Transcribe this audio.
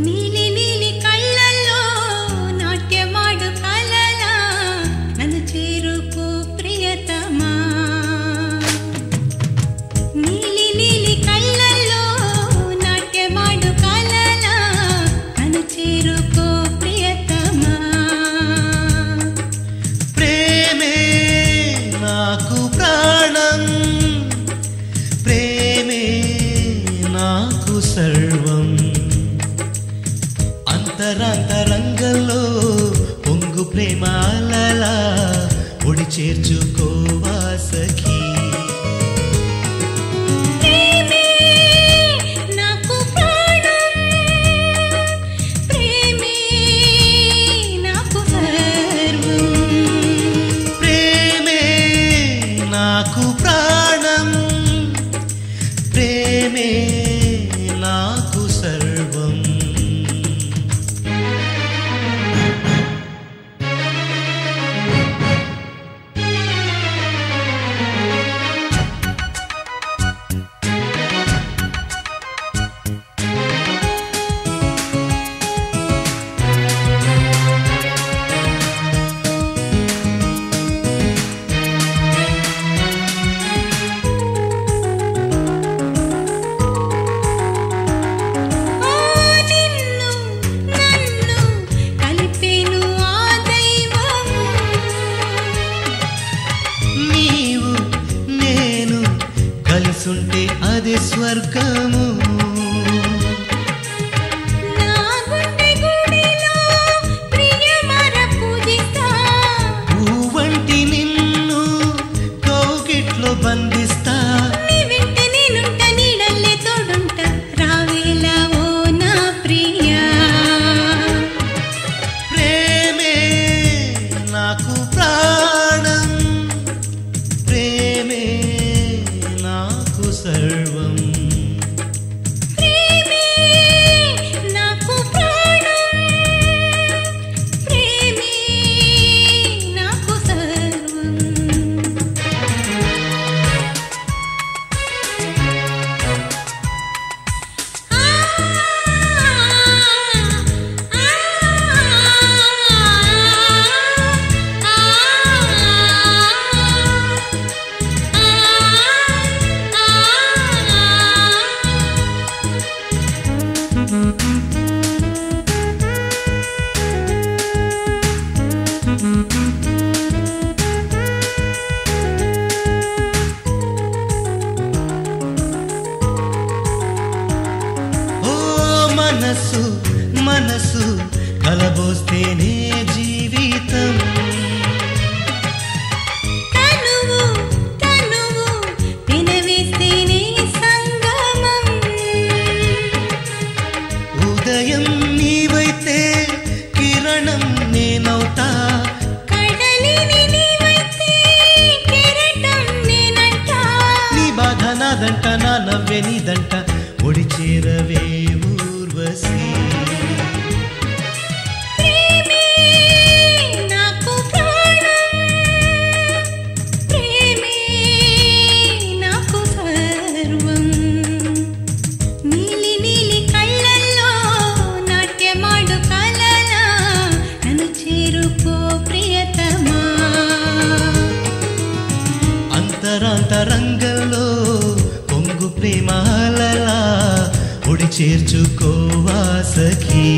నీలి నీలి కళ్ళల్లో నాట్యమాడు కలలా నన్ను చేరుకో ప్రియతమా నీలి నీలి కళ్ళల్లో నాట్యమాడు కలలా నన్ను చేరుకో ప్రియతమా ప్రేమే నాకు ప్రాణం ప్రేమే నాకు సర్వం అంతరంగంలో పొంగు ప్రేమాలలా ఒడి చేర్చుకోవా సఖీ ప్రేమే నాకు ప్రాణం ప్రేమే నాకు సర్వం ప్రేమే నాకు ప్రాణం ప్రేమే నాకు సర్వం నిన్ను నన్ను కలిపేను ఆ దైవం నీవు నేను కలిసుంటే అది స్వర్గము నా గుండె గుడిలో ప్రియమర పూజిస్తా పువ్వంటి నిన్ను కౌగిట్లో బంధిస్తా నీ వెంట నేనుంట నీడల్లే తోడుంట రావేలా ఓ నా ప్రియా ప్రేమే నాకు ప్రాణం ప్రేమే నాకు సర్వం ప్రేమే నాకు ప్రాణం ప్రేమే నాకు సర్వం ఓ మనసు మనసు కలబోస్తేనే జీవితం తనువు తనువు వినవేస్తేనే సంగమం ఉదయం నీవైతే కిరణం నేనవుతా కడలిని నీవైతే కెరటం నేనంటా నీ బాధ నాదంట నా నవ్వె నీదంట ఒడి చేరవే ఊర్వశి ప్రేమే నాకు ప్రాణం ప్రేమే నాకు సర్వం నీలి నీలి కళ్ళల్లో నాట్యమాడు కలలా నన్ను చేరుకో ప్రియతమా అంతరంగంలో పొంగు ప్రేమాలలా ఒడి చేర్చుకోవా సఖీ